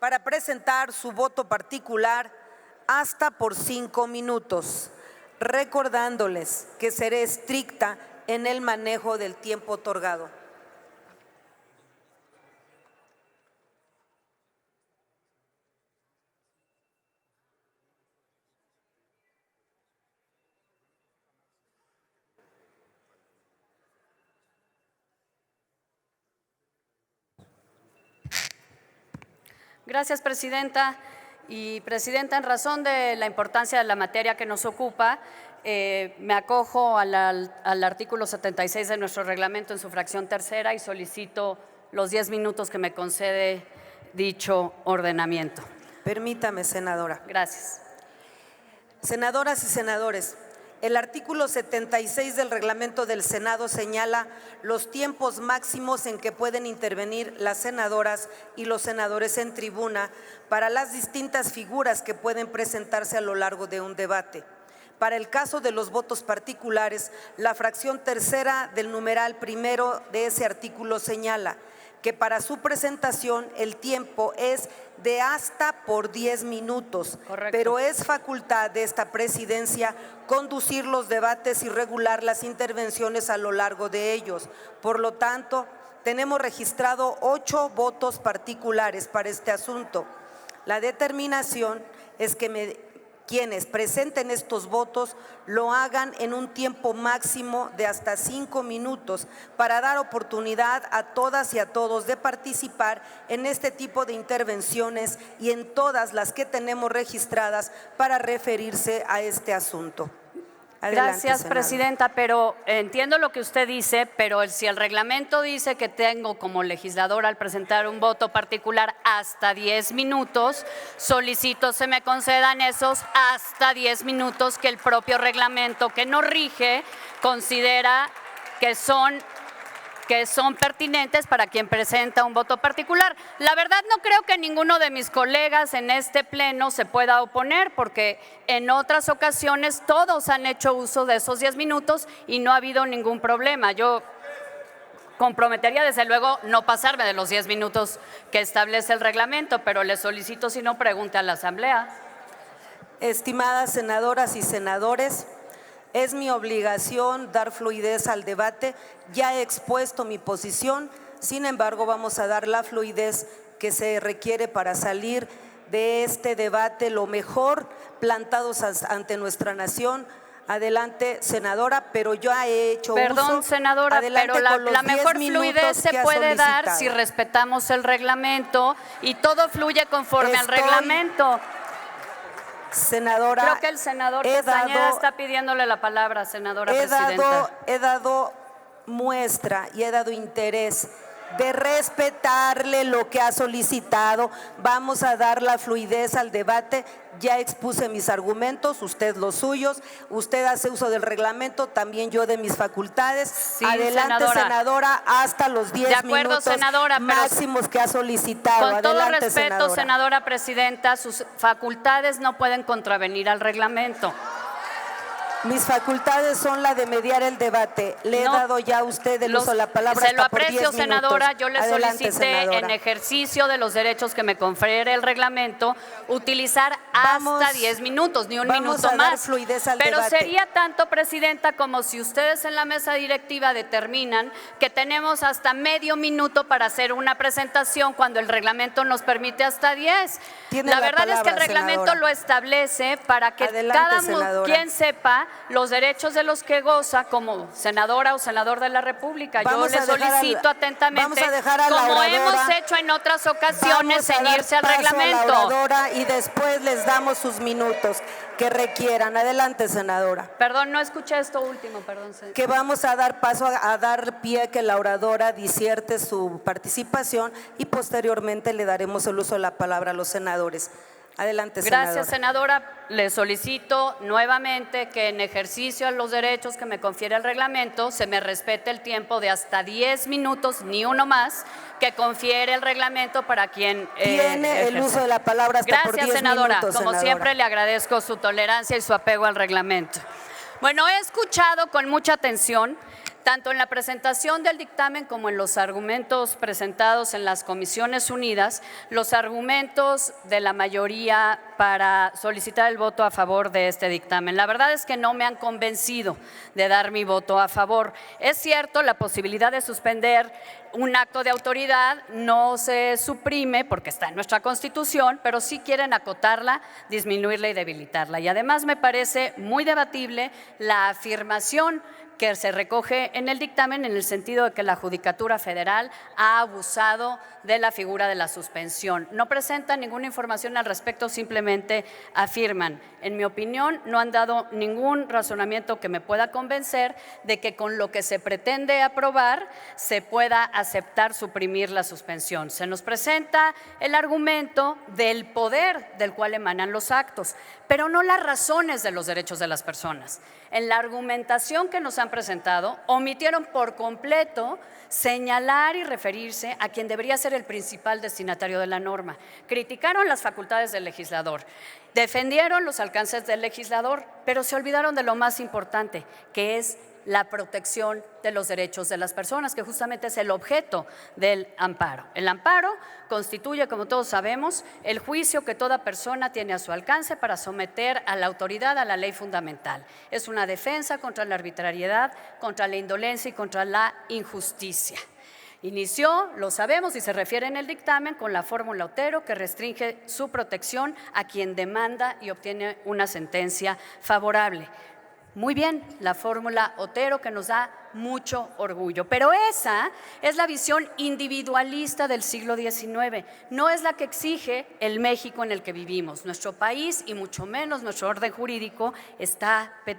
para presentar su voto particular hasta por 5 minutos, recordándoles que seré estricta en el manejo del tiempo otorgado. Gracias, presidenta. Y, presidenta, en razón de la importancia de la materia que nos ocupa, me acojo al artículo 76 de nuestro reglamento en su fracción tercera y solicito los 10 minutos que me concede dicho ordenamiento. Permítame, senadora. Gracias. Senadoras y senadores, el artículo 76 del reglamento del Senado señala los tiempos máximos en que pueden intervenir las senadoras y los senadores en tribuna para las distintas figuras que pueden presentarse a lo largo de un debate. Para el caso de los votos particulares, la fracción tercera del numeral primero de ese artículo señala que para su presentación el tiempo es de hasta por 10 minutos. Correcto. Pero es facultad de esta presidencia conducir los debates y regular las intervenciones a lo largo de ellos. Por lo tanto, tenemos registrado 8 votos particulares para este asunto. La determinación es que quienes presenten estos votos lo hagan en un tiempo máximo de hasta 5 minutos para dar oportunidad a todas y a todos de participar en este tipo de intervenciones y en todas las que tenemos registradas para referirse a este asunto. Adelante, gracias, senadora. presidenta, pero entiendo lo que usted dice, pero si el reglamento dice que tengo como legisladora al presentar un voto particular hasta 10 minutos, solicito se me concedan esos hasta 10 minutos que el propio reglamento que nos rige considera que son pertinentes para quien presenta un voto particular. La verdad no creo que ninguno de mis colegas en este pleno se pueda oponer porque en otras ocasiones todos han hecho uso de esos 10 minutos y no ha habido ningún problema. Yo comprometería desde luego no pasarme de los 10 minutos que establece el reglamento, pero le solicito si no pregunte a la Asamblea. Estimadas senadoras y senadores, es mi obligación dar fluidez al debate. Ya he expuesto mi posición, sin embargo, vamos a dar la fluidez que se requiere para salir de este debate lo mejor plantados ante nuestra nación. Adelante, senadora, pero yo he hecho Perdón, uso. Senadora, Adelante pero con los la 10 mejor minutos fluidez se que ha puede dar solicitado. si respetamos el reglamento y todo fluye conforme al reglamento. Senadora, Creo que el senador Castañeda está pidiéndole la palabra, senadora presidenta. He dado muestra y he dado interés de respetarle lo que ha solicitado. Vamos a dar la fluidez al debate. Ya expuse mis argumentos, usted los suyos. Usted hace uso del reglamento, también yo de mis facultades. Sí, adelante, senadora, hasta los 10 minutos senadora, máximos que ha solicitado. Con todo adelante, respeto, senadora presidenta, sus facultades no pueden contravenir al reglamento. Mis facultades son la de mediar el debate. Le he dado ya a usted el uso de la palabra. Se lo hasta por 10 aprecio, minutos. senadora. Yo le Adelante, solicité, senadora. en ejercicio de los derechos que me confiere el reglamento, utilizar hasta 10 minutos, ni un minuto a dar más. fluidez al Pero debate. sería tanto, presidenta, como si ustedes en la mesa directiva determinan que tenemos hasta medio minuto para hacer una presentación cuando el reglamento nos permite hasta 10. La verdad es que el reglamento senadora. lo establece para que Adelante, quien sepa los derechos de los que goza como senadora o senador de la República. Vamos Yo a le dejar solicito atentamente, vamos a dejar a la como oradora. hemos hecho en otras ocasiones, Vamos a dar ceñirse al paso reglamento. a la oradora y después les damos sus minutos que requieran. Adelante, senadora. Perdón, no escuché esto último, perdón. Que vamos a dar paso a dar pie a que la oradora disierte su participación y posteriormente le daremos el uso de la palabra a los senadores. Adelante, senadora. Gracias, senadora. Le solicito nuevamente que en ejercicio a los derechos que me confiere el reglamento se me respete el tiempo de hasta 10 minutos, ni uno más, que confiere el reglamento para quien tiene el uso de la palabra hasta por 10 Gracias, senadora. minutos, Como senadora. siempre, le agradezco su tolerancia y su apego al reglamento. Bueno, he escuchado con mucha atención Tanto en la presentación del dictamen como en los argumentos presentados en las Comisiones Unidas, los argumentos de la mayoría para solicitar el voto a favor de este dictamen. La verdad es que no me han convencido de dar mi voto a favor. Es cierto, la posibilidad de suspender un acto de autoridad no se suprime porque está en nuestra Constitución, pero sí quieren acotarla, disminuirla y debilitarla. Y además me parece muy debatible la afirmación que se recoge en el dictamen en el sentido de que la Judicatura Federal ha abusado de la figura de la suspensión. No presentan ninguna información al respecto, simplemente afirman. En mi opinión, no han dado ningún razonamiento que me pueda convencer de que con lo que se pretende aprobar se pueda aceptar suprimir la suspensión. Se nos presenta el argumento del poder del cual emanan los actos, pero no las razones de los derechos de las personas. En la argumentación que nos han presentado, omitieron por completo señalar y referirse a quien debería ser el principal destinatario de la norma. Criticaron las facultades del legislador, defendieron los alcances del legislador, pero se olvidaron de lo más importante, que es la protección de los derechos de las personas, que justamente es el objeto del amparo. El amparo constituye, como todos sabemos, el juicio que toda persona tiene a su alcance para someter a la autoridad a la ley fundamental. Es una defensa contra la arbitrariedad, contra la indolencia y contra la injusticia. Inició, lo sabemos, y se refiere en el dictamen con la fórmula Otero, que restringe su protección a quien demanda y obtiene una sentencia favorable. Muy bien, la fórmula Otero, que nos da mucho orgullo, pero esa es la visión individualista del siglo XIX, no es la que exige el México en el que vivimos. Nuestro país, y mucho menos nuestro orden jurídico,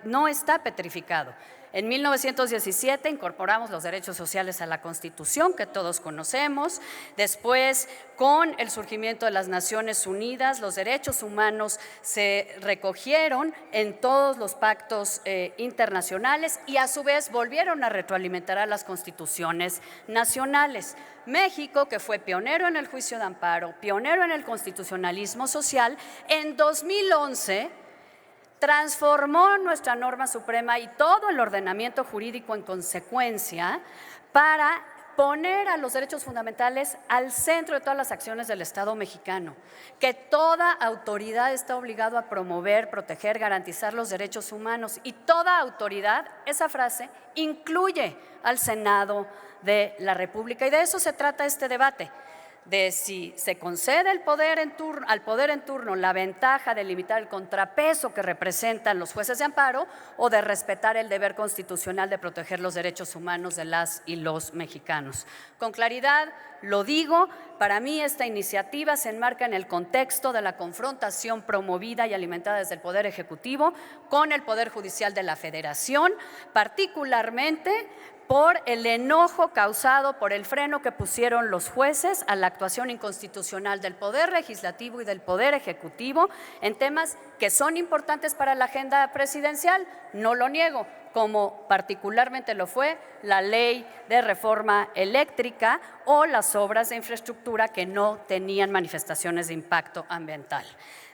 no está petrificado. En 1917 incorporamos los derechos sociales a la Constitución, que todos conocemos. Después, con el surgimiento de las Naciones Unidas, los derechos humanos se recogieron en todos los pactos internacionales y a su vez volvieron a retroalimentar a las constituciones nacionales. México, que fue pionero en el juicio de amparo, pionero en el constitucionalismo social, en 2011 transformó nuestra norma suprema y todo el ordenamiento jurídico en consecuencia para poner a los derechos fundamentales al centro de todas las acciones del Estado mexicano, que toda autoridad está obligada a promover, proteger, garantizar los derechos humanos, y toda autoridad, esa frase, incluye al Senado de la República, y de eso se trata este debate, de si se concede al poder en turno la ventaja de limitar el contrapeso que representan los jueces de amparo o de respetar el deber constitucional de proteger los derechos humanos de las y los mexicanos. Con claridad lo digo, para mí esta iniciativa se enmarca en el contexto de la confrontación promovida y alimentada desde el Poder Ejecutivo con el Poder Judicial de la Federación, particularmente por el enojo causado por el freno que pusieron los jueces a la actuación inconstitucional del Poder Legislativo y del Poder Ejecutivo en temas que son importantes para la agenda presidencial, no lo niego, como particularmente lo fue la ley de reforma eléctrica o las obras de infraestructura que no tenían manifestaciones de impacto ambiental.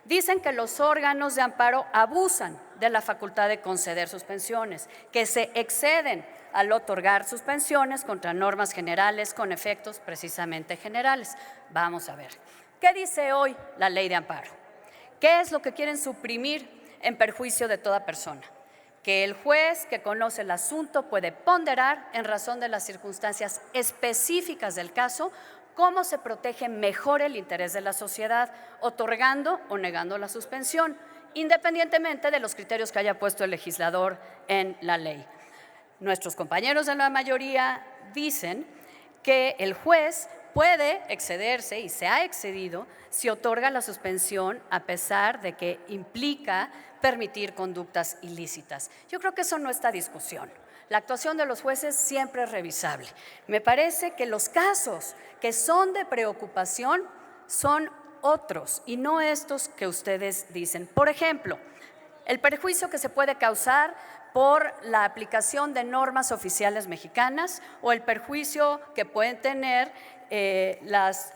Dicen que los órganos de amparo abusan de la facultad de conceder suspensiones, que se exceden al otorgar suspensiones contra normas generales con efectos precisamente generales. Vamos a ver, ¿qué dice hoy la ley de amparo? ¿Qué es lo que quieren suprimir en perjuicio de toda persona? Que el juez que conoce el asunto puede ponderar en razón de las circunstancias específicas del caso cómo se protege mejor el interés de la sociedad, otorgando o negando la suspensión, independientemente de los criterios que haya puesto el legislador en la ley. Nuestros compañeros de la mayoría dicen que el juez puede excederse, y se ha excedido, si otorga la suspensión a pesar de que implica permitir conductas ilícitas. Yo creo que eso no está en discusión. La actuación de los jueces siempre es revisable. Me parece que los casos que son de preocupación son otros y no estos que ustedes dicen. Por ejemplo, el perjuicio que se puede causar por la aplicación de normas oficiales mexicanas o el perjuicio que pueden tener las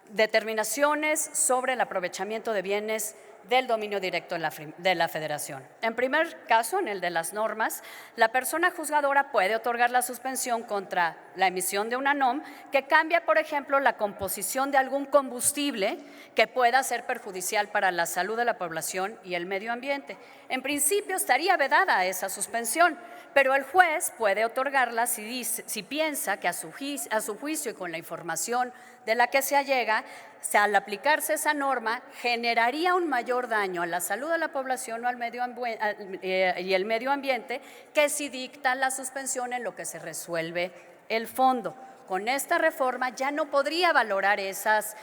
determinaciones sobre el aprovechamiento de bienes del dominio directo de la Federación. En primer caso, en el de las normas, la persona juzgadora puede otorgar la suspensión contra la emisión de una NOM que cambia, por ejemplo, la composición de algún combustible que pueda ser perjudicial para la salud de la población y el medio ambiente. En principio estaría vedada esa suspensión, pero el juez puede otorgarla si piensa que a su juicio y con la información de la que se allega, al aplicarse esa norma, generaría un mayor daño a la salud de la población o al y el medio ambiente que si dicta la suspensión en lo que se resuelve el fondo. Con esta reforma ya no podría valorar esas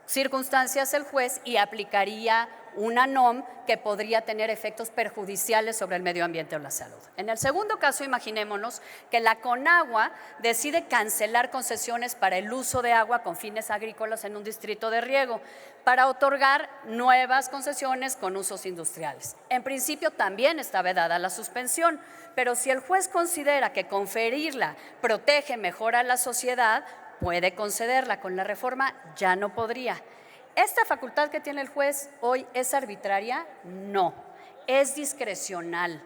circunstancias el juez y aplicaría una NOM que podría tener efectos perjudiciales sobre el medio ambiente o la salud. En el segundo caso, imaginémonos que la Conagua decide cancelar concesiones para el uso de agua con fines agrícolas en un distrito de riego para otorgar nuevas concesiones con usos industriales. En principio también está vedada la suspensión, pero si el juez considera que conferirla protege mejor a la sociedad, puede concederla. Con la reforma ya no podría. ¿Esta facultad que tiene el juez hoy es arbitraria? No, es discrecional.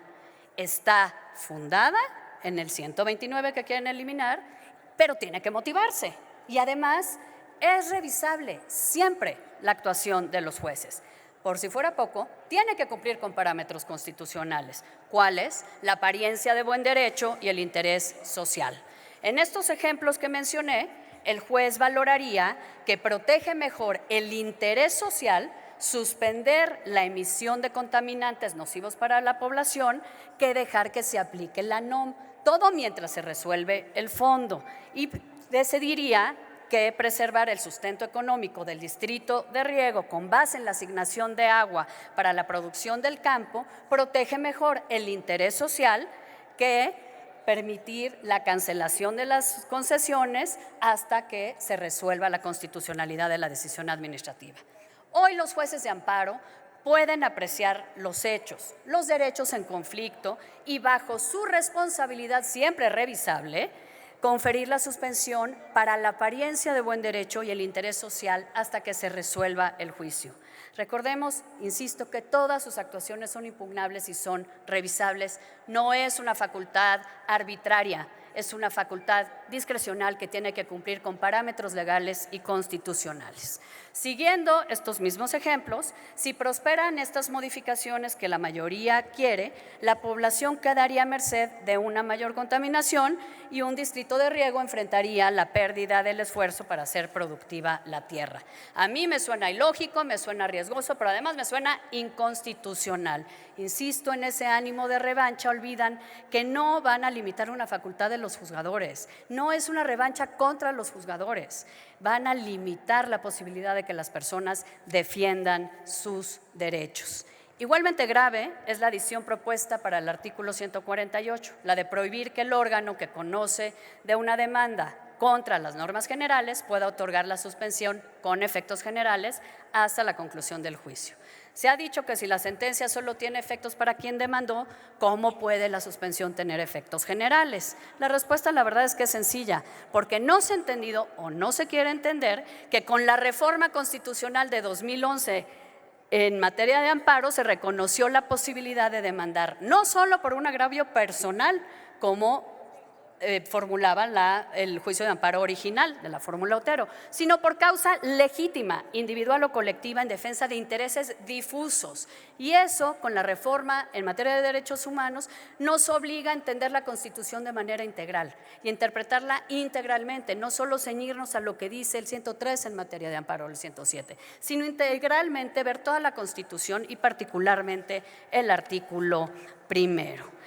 Está fundada en el 129 que quieren eliminar, pero tiene que motivarse. Y además es revisable siempre la actuación de los jueces. Por si fuera poco, tiene que cumplir con parámetros constitucionales. ¿Cuáles? La apariencia de buen derecho y el interés social. En estos ejemplos que mencioné, el juez valoraría que protege mejor el interés social suspender la emisión de contaminantes nocivos para la población que dejar que se aplique la NOM, todo mientras se resuelve el fondo. Y decidiría que preservar el sustento económico del distrito de riego con base en la asignación de agua para la producción del campo protege mejor el interés social que permitir la cancelación de las concesiones hasta que se resuelva la constitucionalidad de la decisión administrativa. Hoy los jueces de amparo pueden apreciar los hechos, los derechos en conflicto y bajo su responsabilidad siempre revisable, conferir la suspensión para la apariencia de buen derecho y el interés social hasta que se resuelva el juicio. Recordemos, insisto, que todas sus actuaciones son impugnables y son revisables. No es una facultad arbitraria, es una facultad discrecional que tiene que cumplir con parámetros legales y constitucionales. Siguiendo estos mismos ejemplos, si prosperan estas modificaciones que la mayoría quiere, la población quedaría a merced de una mayor contaminación y un distrito de riego enfrentaría la pérdida del esfuerzo para hacer productiva la tierra. A mí me suena ilógico, me suena riesgoso, pero además me suena inconstitucional. Insisto, en ese ánimo de revancha olvidan que no van a limitar una facultad de los juzgadores, no es una revancha contra los juzgadores, van a limitar la posibilidad de que las personas defiendan sus derechos. Igualmente grave es la adición propuesta para el artículo 148, la de prohibir que el órgano que conoce de una demanda contra las normas generales pueda otorgar la suspensión con efectos generales hasta la conclusión del juicio. Se ha dicho que si la sentencia solo tiene efectos para quien demandó, ¿cómo puede la suspensión tener efectos generales? La respuesta, la verdad, es que es sencilla, porque no se ha entendido o no se quiere entender que con la reforma constitucional de 2011 en materia de amparo se reconoció la posibilidad de demandar no solo por un agravio personal, como formulaba el juicio de amparo original de la fórmula Otero, sino por causa legítima, individual o colectiva en defensa de intereses difusos. Y eso, con la reforma en materia de derechos humanos, nos obliga a entender la Constitución de manera integral y interpretarla integralmente, no solo ceñirnos a lo que dice el 103 en materia de amparo o el 107, sino integralmente ver toda la Constitución y particularmente el artículo primero.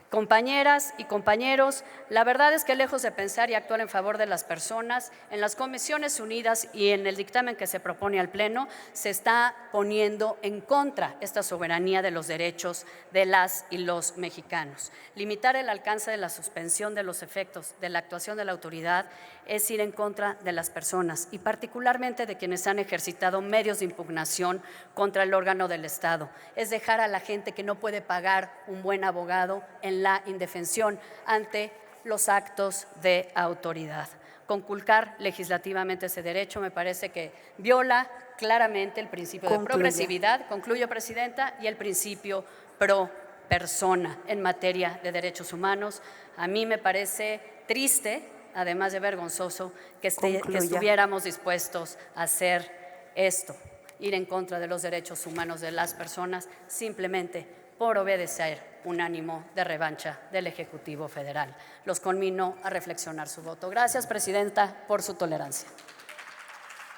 Compañeras y compañeros, la verdad es que lejos de pensar y actuar en favor de las personas, en las Comisiones Unidas y en el dictamen que se propone al Pleno, se está poniendo en contra esta soberanía de los derechos de las y los mexicanos. Limitar el alcance de la suspensión de los efectos de la actuación de la autoridad es ir en contra de las personas y particularmente de quienes han ejercitado medios de impugnación contra el órgano del Estado. Es dejar a la gente que no puede pagar un buen abogado en la indefensión ante los actos de autoridad. conculcar legislativamente ese derecho. Me parece que viola claramente el principio de progresividad, concluyo, Presidenta, y el principio pro persona en materia de derechos humanos. A mí me parece triste, además de vergonzoso, que estuviéramos dispuestos a hacer esto, ir en contra de los derechos humanos de las personas, simplemente por obedecer un ánimo de revancha del Ejecutivo Federal. Los conmino a reflexionar su voto. Gracias, Presidenta, por su tolerancia.